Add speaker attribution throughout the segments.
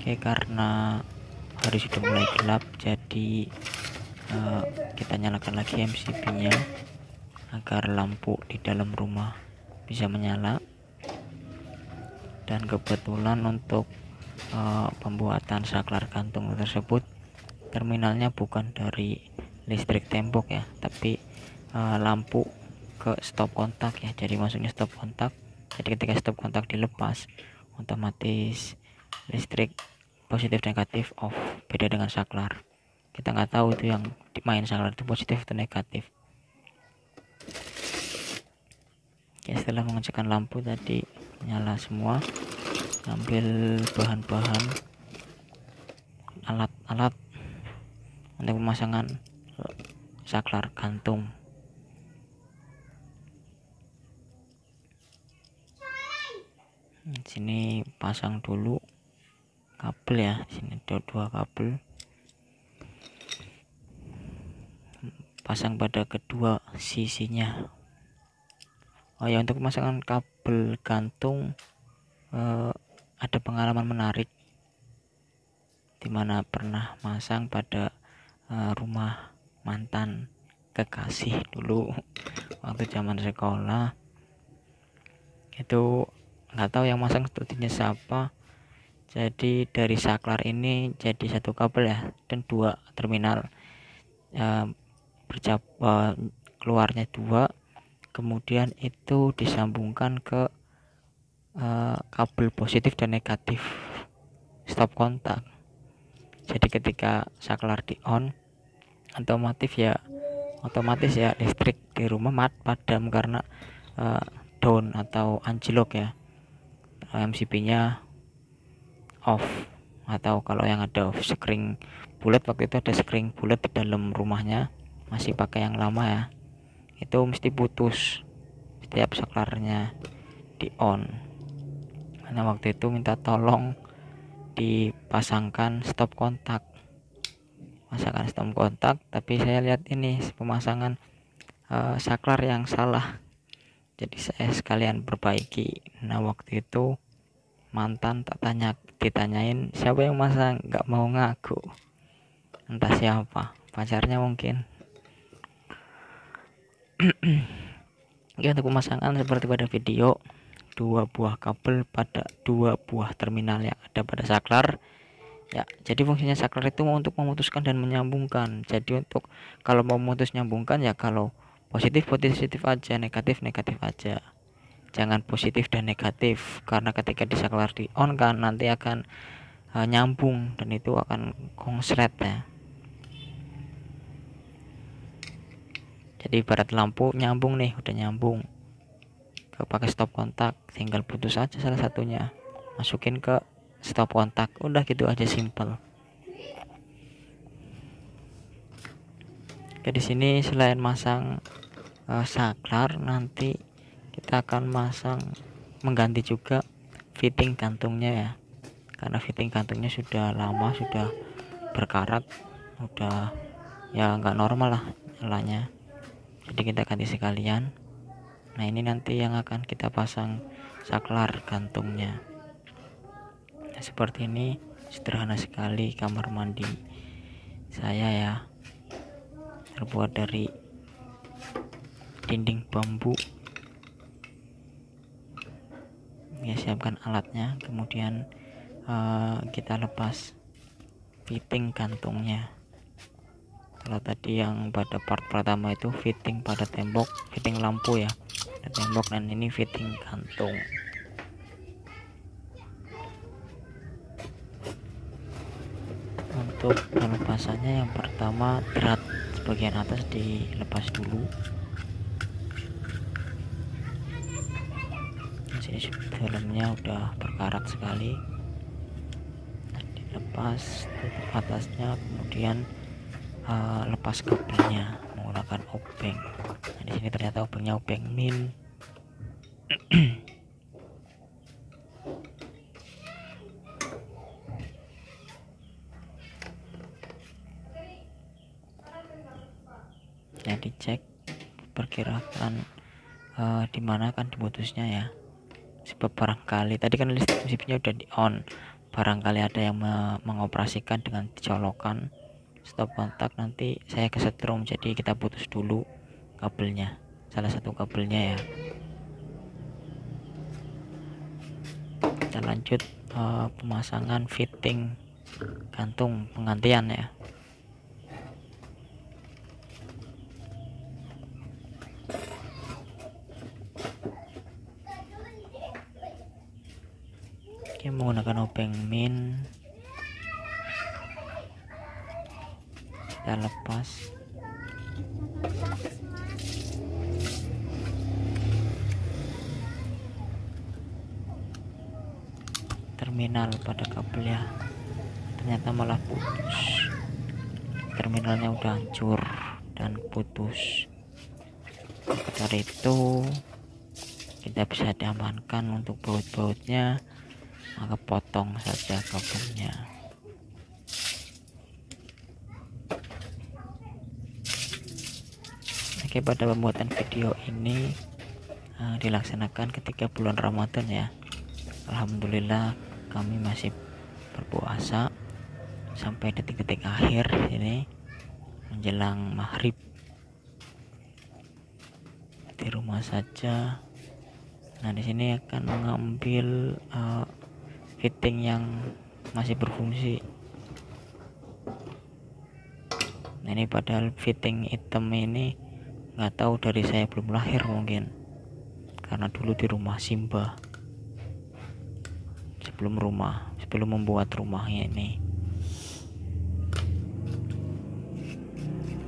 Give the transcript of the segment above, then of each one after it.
Speaker 1: Oke, karena hari sudah mulai gelap, jadi kita nyalakan lagi MCB-nya agar lampu di dalam rumah bisa menyala. Dan kebetulan untuk pembuatan saklar gantung tersebut terminalnya bukan dari listrik tembok ya, tapi lampu ke stop kontak ya. Jadi masuknya stop kontak, jadi ketika stop kontak dilepas, otomatis listrik positif negatif off. Beda dengan saklar, kita nggak tahu itu yang main saklar itu positif atau negatif. Oke, setelah mengecekkan lampu tadi nyala semua, ambil bahan-bahan alat-alat untuk pemasangan saklar gantung. Sini pasang dulu kabel ya, sini ada 2 kabel, pasang pada kedua sisinya. Oh ya, untuk pemasangan kabel gantung ada pengalaman menarik dimana pernah masang pada rumah mantan kekasih dulu waktu zaman sekolah. Itu nggak tahu yang masang sepertinya siapa. Jadi dari saklar ini jadi satu kabel ya, dan 2 terminal, keluarnya 2, kemudian itu disambungkan ke kabel positif dan negatif stop kontak. Jadi ketika saklar di on, otomatis ya listrik di rumah padam karena down atau anjlok ya, MCB-nya off. Atau kalau yang ada off screen bulat, waktu itu ada screen bulat di dalam rumahnya, masih pakai yang lama ya, itu mesti putus setiap saklarnya di on. Karena waktu itu minta tolong dipasangkan stop kontak, tapi saya lihat ini pemasangan saklar yang salah, jadi saya sekalian perbaiki. Nah waktu itu mantan ditanyain siapa yang masang, nggak mau ngaku, entah siapa, pacarnya mungkin. Oke, untuk pemasangan seperti pada video, 2 buah kabel pada 2 buah terminal yang ada pada saklar ya. Jadi fungsinya saklar itu untuk memutuskan dan menyambungkan. Jadi untuk kalau mau memutus nyambungkan ya, kalau positif aja, negatif aja, jangan positif dan negatif, karena ketika di saklar di on kan nanti akan nyambung dan itu akan konslet ya. Jadi ibarat lampu nyambung nih, udah nyambung ke pakai stop kontak, tinggal putus aja salah satunya, masukin ke stop kontak, udah gitu aja, simple. Oke, di sini selain masang saklar, nanti kita akan mengganti juga fitting gantungnya ya, karena fitting gantungnya sudah lama, sudah berkarat, udah ya nggak normal lah nyalanya, jadi kita ganti sekalian. Nah ini nanti yang akan kita pasang saklar gantungnya. Nah, seperti ini, sederhana sekali kamar mandi saya ya, terbuat dari dinding bambu. Ya, siapkan alatnya, kemudian kita lepas fitting gantungnya. Kalau tadi yang pada part pertama itu fitting pada tembok, fitting lampu ya, ada tembok, dan ini fitting gantung. Untuk pelepasannya, yang pertama drat bagian atas dilepas dulu. Sini filmnya udah berkarat sekali, dilepas, tutup atasnya, kemudian lepas kabelnya menggunakan obeng. Nah, di sini ternyata obengnya obeng min. Nah, dicek perkirakan dimana kan diputusnya ya, sebab barangkali tadi kan listrik MCB-nya udah di on, barangkali ada yang mengoperasikan dengan colokan stop kontak, nanti saya kesetrum, jadi kita putus dulu kabelnya, salah satu kabelnya ya. Kita lanjut pemasangan fitting gantung penggantian ya. Oke, menggunakan obeng min kita lepas. Terminal pada kabel ya, ternyata malah putus, terminalnya udah hancur dan putus. Maka dari itu kita bisa diamankan untuk baut-bautnya, maka potong saja kabelnya. Oke, pada pembuatan video ini dilaksanakan ketika bulan Ramadan ya. Alhamdulillah kami masih berpuasa sampai detik-detik akhir ini menjelang maghrib di rumah saja. Nah, di sini akan mengambil fitting yang masih berfungsi. Nah, ini padahal fitting item ini nggak tahu dari saya belum lahir mungkin, karena dulu di rumah Simba sebelum membuat rumahnya ini.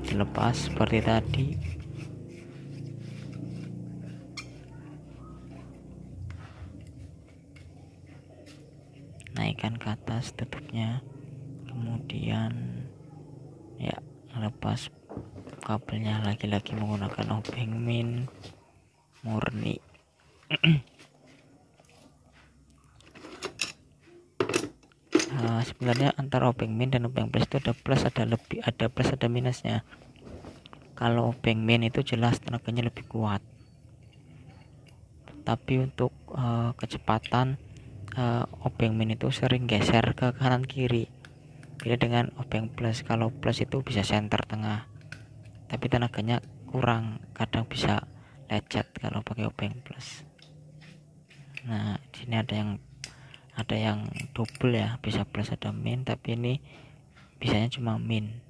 Speaker 1: Dilepas seperti tadi. Naikkan ke atas tutupnya, kemudian ya lepas kabelnya, lagi-lagi menggunakan obeng min murni. Sebenarnya antara obeng min dan obeng plus itu ada plus, ada minusnya. Kalau obeng min itu jelas tenaganya lebih kuat, tapi untuk kecepatan obeng min itu sering geser ke kanan kiri, beda dengan obeng plus. Kalau plus itu bisa center tengah, tapi tenaganya kurang, kadang bisa lecet kalau pakai obeng plus. Nah, di sini ada yang double ya, bisa plus ada min, tapi ini bisanya cuma min.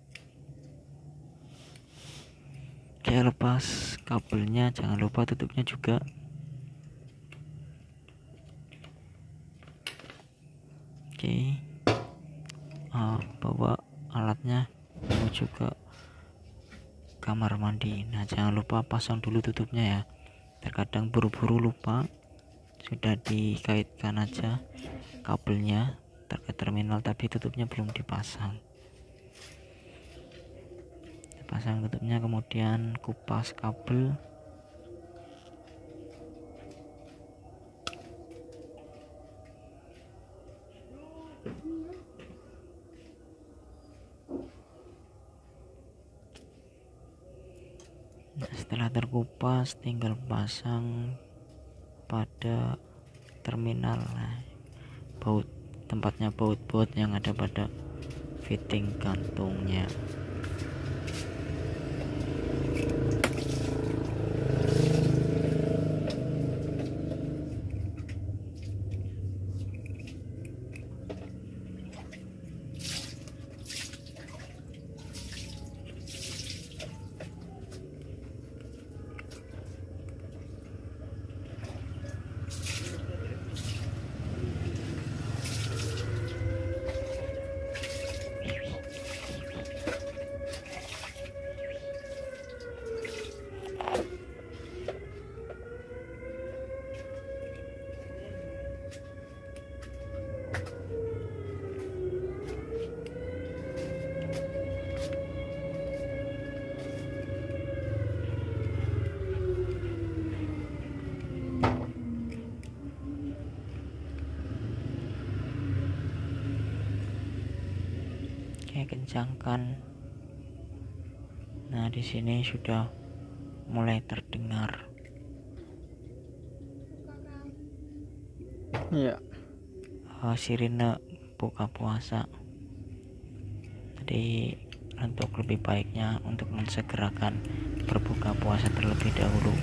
Speaker 1: Oke, lepas kabelnya, jangan lupa tutupnya juga. Oke, bawa alatnya menuju ke kamar mandi. Nah, jangan lupa pasang dulu tutupnya ya, terkadang buru-buru lupa, sudah dikaitkan aja kabelnya terkait terminal tapi tutupnya belum dipasang. Pasang tutupnya, kemudian kupas kabel. Nah, setelah terkupas tinggal pasang pada terminal. Nah, tempatnya baut yang ada pada fitting kantungnya. Kencangkan. Nah, di sini sudah mulai terdengar.
Speaker 2: Iya.
Speaker 1: Sirine buka puasa. Jadi untuk lebih baiknya untuk mensegerakan berbuka puasa terlebih dahulu.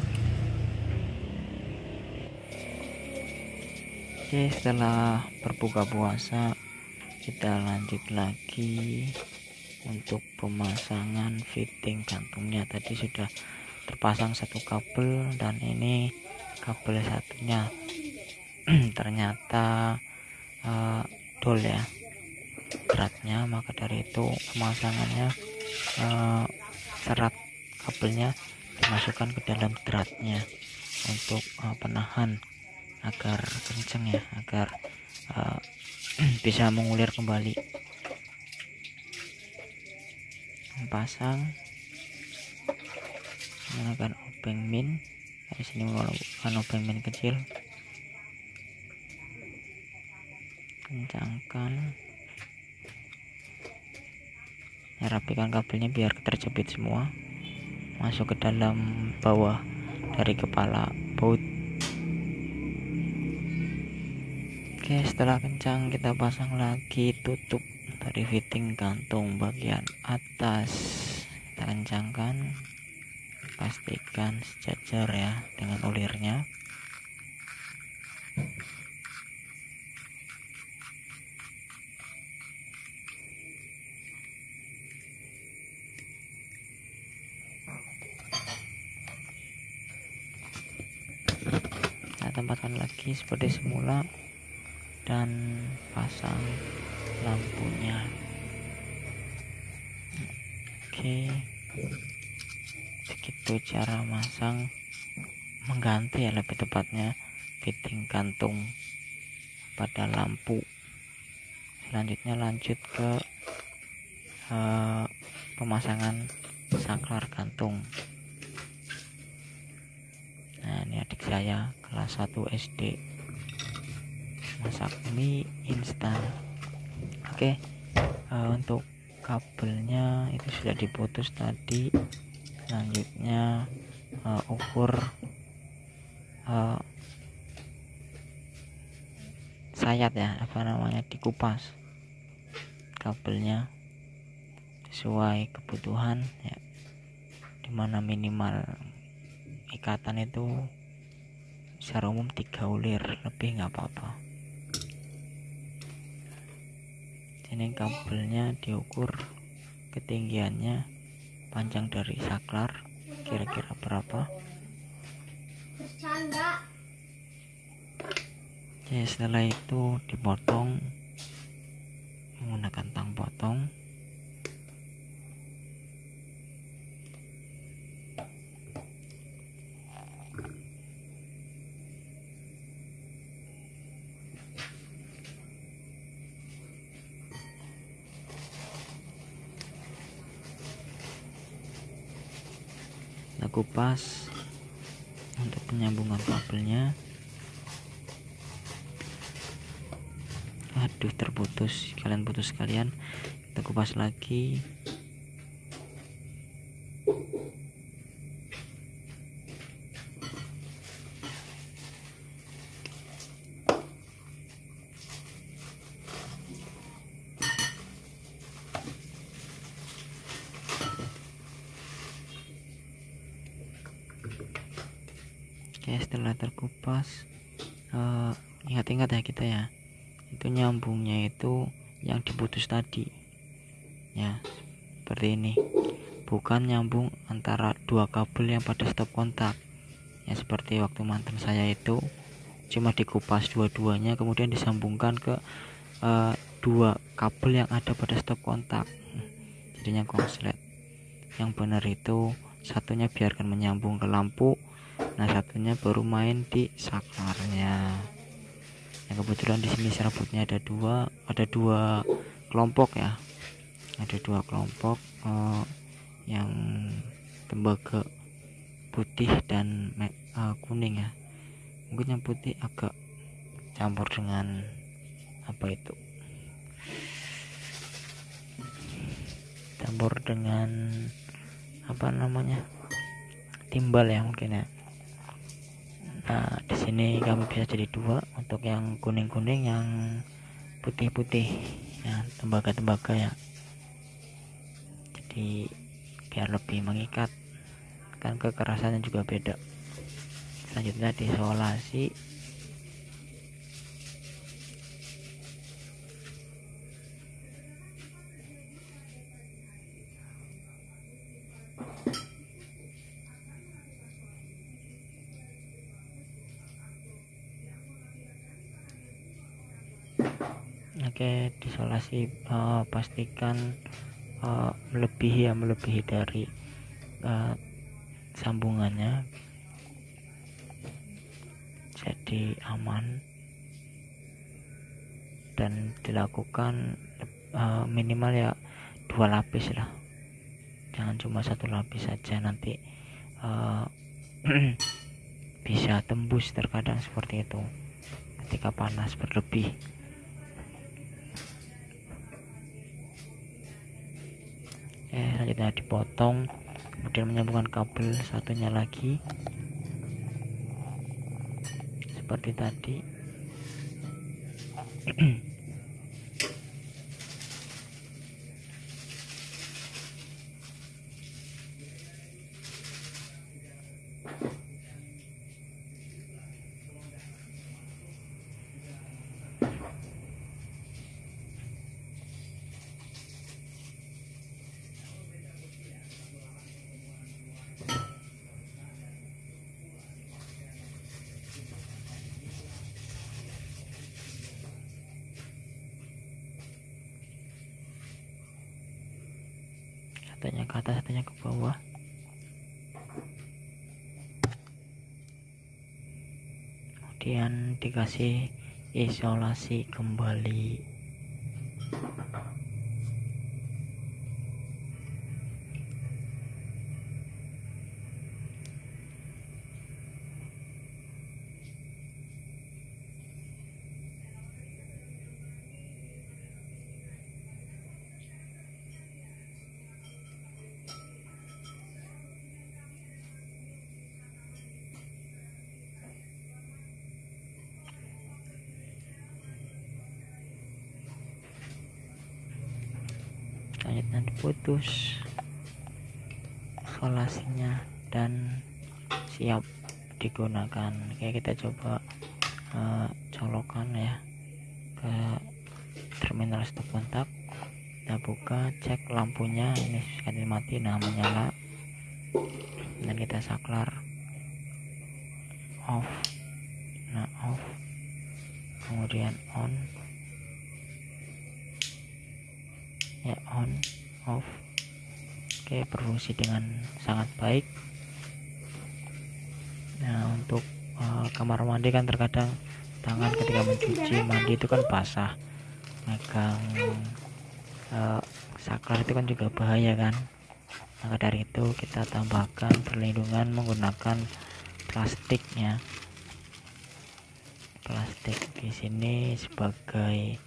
Speaker 1: Oke, setelah berbuka puasa kita lanjut lagi untuk pemasangan fitting kantungnya. Tadi sudah terpasang satu kabel dan ini kabel satunya ternyata dol ya dratnya, maka dari itu pemasangannya serat kabelnya dimasukkan ke dalam dratnya untuk penahan agar kenceng ya, agar bisa mengulir kembali. Pasang menggunakan obeng min, di sini menggunakan obeng min kecil, kencangkan ya, rapikan kabelnya biar terjepit semua, masuk ke dalam bawah dari kepala baut. Oke, setelah kencang kita pasang lagi tutup dari fitting kantung bagian atas, kita kencangkan, pastikan sejajar ya dengan ulirnya. Kita tempatkan lagi seperti semula dan pasang lampunya. Oke, begitu cara mengganti ya, lebih tepatnya fitting kantung pada lampu. Selanjutnya lanjut ke pemasangan saklar kantung. Nah, ini adik saya kelas 1 SD masak mie instan. Oke, untuk kabelnya itu sudah diputus tadi. Selanjutnya ukur sayat ya, dikupas kabelnya sesuai kebutuhan ya, dimana minimal ikatan itu secara umum 3 ulir, lebih nggak apa-apa. Ini kabelnya diukur ketinggiannya, panjang dari saklar kira-kira berapa. Oke, setelah itu dipotong menggunakan tang potong. Kita kupas untuk penyambungan kabelnya. Aduh, terputus, kalian putus sekalian. Kita kupas lagi. Oke, setelah terkupas, ingat-ingat ya kita ya, itu nyambungnya itu yang diputus tadi ya, seperti ini, bukan nyambung antara dua kabel yang pada stop kontak ya, seperti waktu mantan saya itu cuma dikupas dua-duanya kemudian disambungkan ke dua kabel yang ada pada stop kontak, jadinya konslet. Yang benar itu satunya biarkan menyambung ke lampu, nah satunya baru main di saklarnya. Yang kebetulan di sini serabutnya ada dua kelompok ya, ada dua kelompok yang tembaga putih dan kuning ya. Mungkin yang putih agak campur dengan timbal ya mungkin ya. Nah, di sini kami bisa jadi dua, untuk yang kuning-kuning yang putih-putih ya, tembaga-tembaga ya, jadi biar lebih mengikat, kan kekerasannya juga beda. Selanjutnya diisolasi. Oke, diisolasi, pastikan melebihi dari sambungannya, jadi aman, dan dilakukan minimal ya 2 lapis lah, jangan cuma 1 lapis saja, nanti bisa tembus terkadang seperti itu ketika panas berlebih. Selanjutnya dipotong, kemudian menyambungkan kabel satunya lagi seperti tadi. Satunya ke atas, satunya ke bawah. Kemudian dikasih isolasi kembali. Selanjutnya diputus isolasinya dan siap digunakan. Oke, kita coba colokan ya ke terminal stop kontak. Kita buka, cek lampunya, ini sekali mati, nah menyala, dan kita saklar off, nah off, kemudian on ya, on, off. Oke, berfungsi dengan sangat baik. Nah, untuk kamar mandi kan terkadang tangan ketika mencuci mandi itu kan basah, megang saklar itu kan juga bahaya kan. Maka dari itu kita tambahkan perlindungan menggunakan plastiknya. Plastik di sini sebagai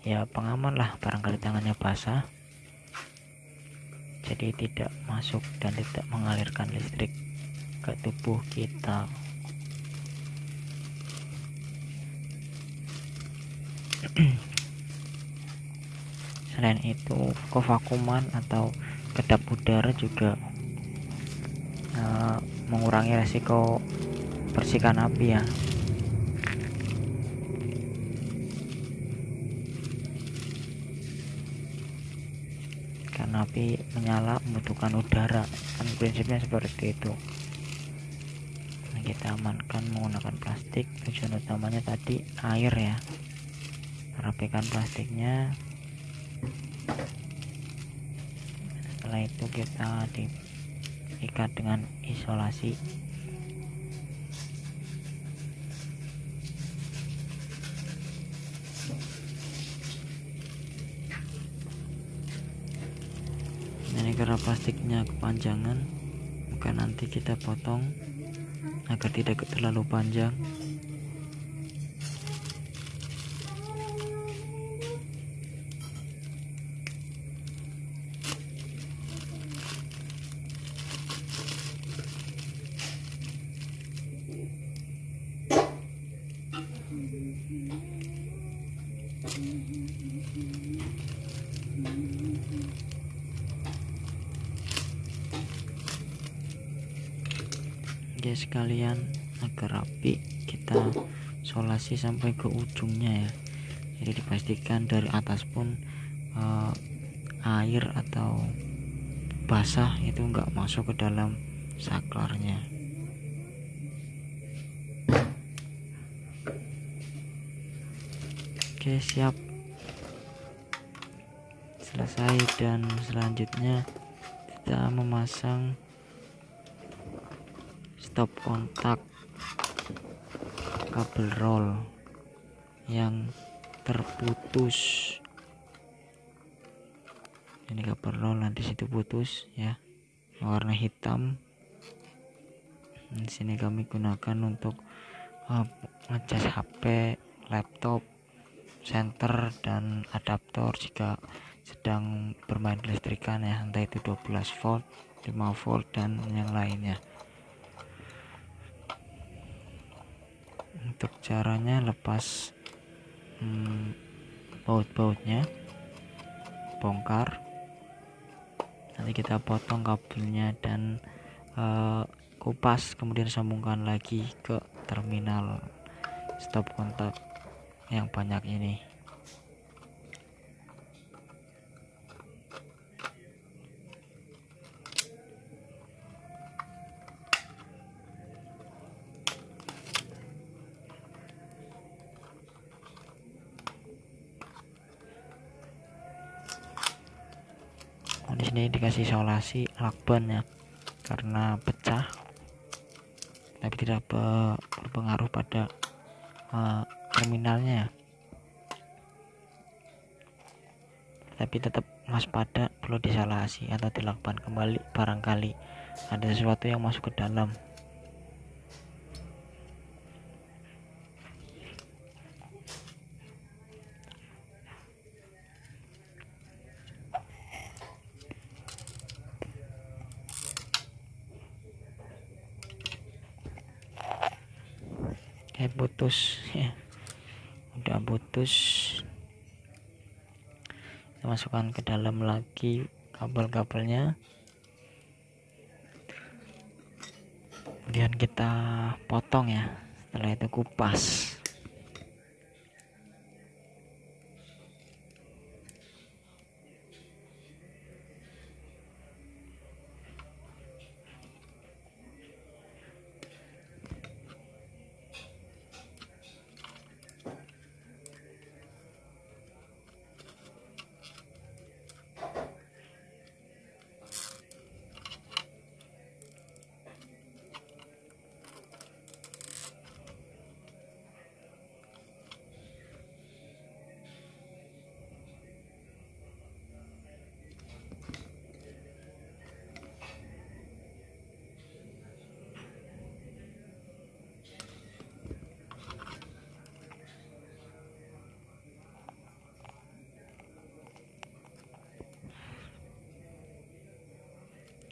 Speaker 1: ya pengaman lah, barangkali tangannya basah, jadi tidak masuk dan tidak mengalirkan listrik ke tubuh kita. Selain itu, kovakuman atau kedap udara juga mengurangi resiko percikan api ya. Karena api menyala membutuhkan udara, kan prinsipnya seperti itu. Nah, kita amankan menggunakan plastik. Tujuan utamanya tadi air ya. Rapikan plastiknya. Setelah itu kita diikat dengan isolasi. Ini karena plastiknya kepanjangan, maka nanti kita potong agar tidak terlalu panjang. ya sekalian agar rapi kita solasi sampai ke ujungnya ya. Jadi dipastikan dari atas pun air atau basah itu enggak masuk ke dalam saklarnya. Oke, siap, selesai. Dan selanjutnya kita memasang stop kontak kabel roll yang terputus. Ini kabel roll nanti situ putus ya, warna hitam. Di sini kami gunakan untuk ngecas HP, laptop, senter, dan adaptor jika sedang bermain listrikan ya, entah itu 12 volt, 5 volt, dan yang lainnya. Untuk caranya, lepas baut-bautnya, bongkar, nanti kita potong kabelnya dan kupas, kemudian sambungkan lagi ke terminal stop kontak yang banyak ini. Nah, di sini dikasih isolasi lakban ya, karena pecah, tapi tidak berpengaruh pada terminalnya, tapi tetap waspada, perlu diisolasi atau dilakban kembali barangkali ada sesuatu yang masuk ke dalam. Putus ya, udah putus. Kita masukkan ke dalam lagi kabel-kabelnya, kemudian kita potong ya, setelah itu kupas.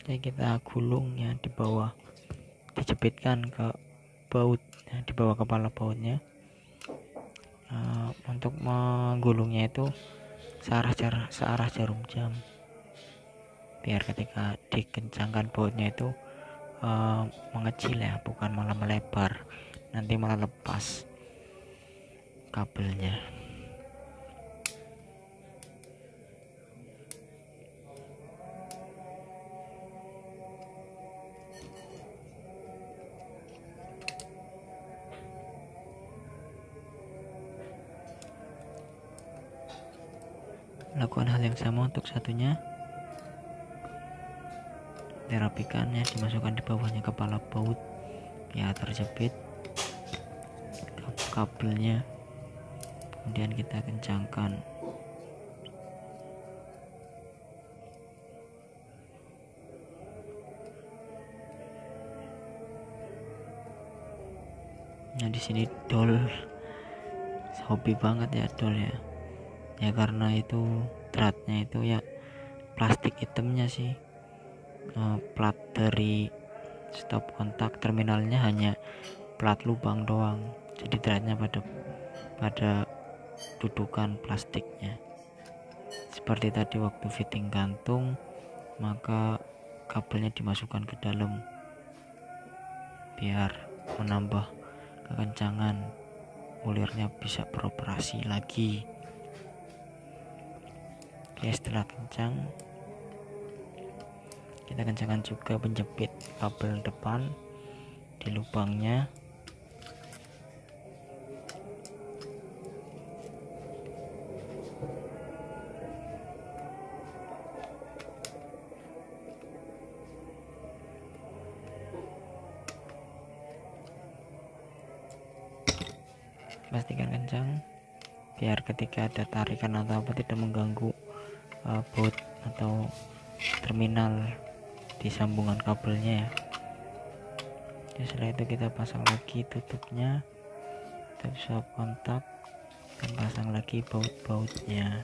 Speaker 1: Kita gulung ya di bawah, dijepitkan ke baut ya, di bawah kepala bautnya. Untuk menggulungnya itu searah jarum jam, biar ketika dikencangkan bautnya itu mengecil ya, bukan malah melebar, nanti malah lepas kabelnya. Lakukan hal yang sama untuk satunya, dirapikan ya, dimasukkan di bawahnya kepala baut ya, terjepit kabelnya, kemudian kita kencangkan. Nah, di sini dol hobi banget ya, dol ya, karena itu dratnya itu ya plastik hitamnya sih. Plat dari stop kontak terminalnya hanya plat lubang doang, jadi dratnya pada dudukan plastiknya. Seperti tadi waktu fitting kantung, maka kabelnya dimasukkan ke dalam biar menambah kekencangan ulirnya bisa beroperasi lagi. Oke, setelah kencang kita kencangkan juga penjepit kabel depan di lubangnya. Pastikan kencang biar ketika ada tarikan atau apa tidak mengganggu baut atau terminal di sambungan kabelnya ya. Setelah itu kita pasang lagi tutupnya, tutup stop kontak, dan pasang lagi baut-bautnya.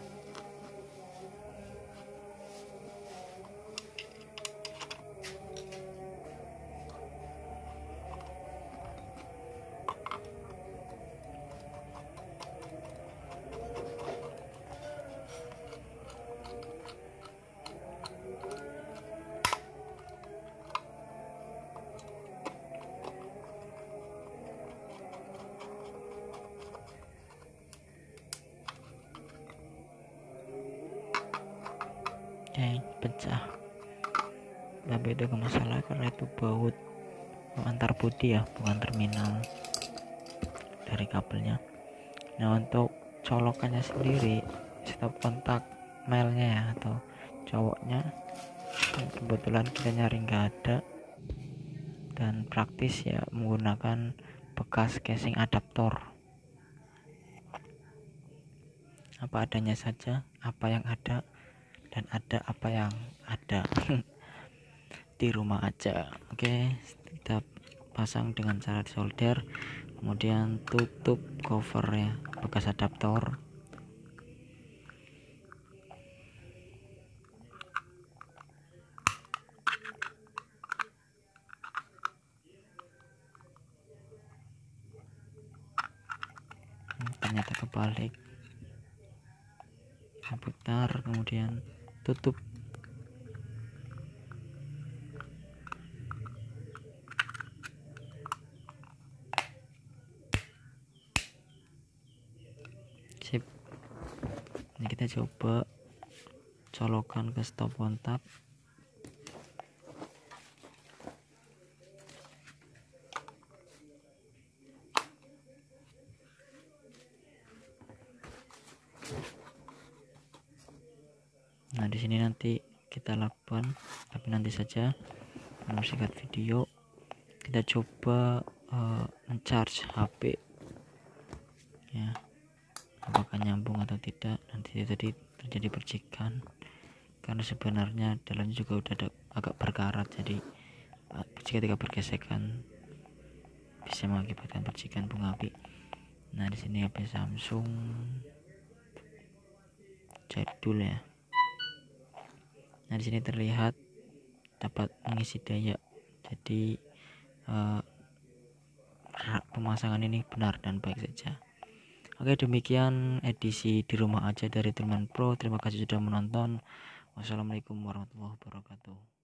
Speaker 1: Pecah, tapi itu gak masalah karena itu baut antar bodi ya, bukan terminal dari kabelnya. Nah, untuk colokannya sendiri, stop kontak melnya ya atau cowoknya, kebetulan kita nyari nggak ada dan praktis ya menggunakan bekas casing adaptor. Apa adanya saja, apa yang ada dan ada apa yang ada di rumah aja. Oke, kita pasang dengan cara solder, kemudian tutup cover ya bekas adaptor. Ternyata kebalik, putar kemudian tutup. Sip, ini kita coba colokan ke stop kontak. Nah, di sini nanti kita lakukan, tapi nanti saja. Singkat video, kita coba mencharge HP ya, apakah nyambung atau tidak. Nanti tadi terjadi percikan karena sebenarnya dalamnya juga udah ada agak berkarat, jadi ketika bergesekan bisa mengakibatkan percikan bunga api. Nah, di sini HP Samsung jadul ya. Nah, di sini terlihat dapat mengisi daya, jadi pemasangan ini benar dan baik saja. Oke, demikian edisi di rumah aja dari Truman Pro. Terima kasih sudah menonton. Wassalamualaikum warahmatullahi wabarakatuh.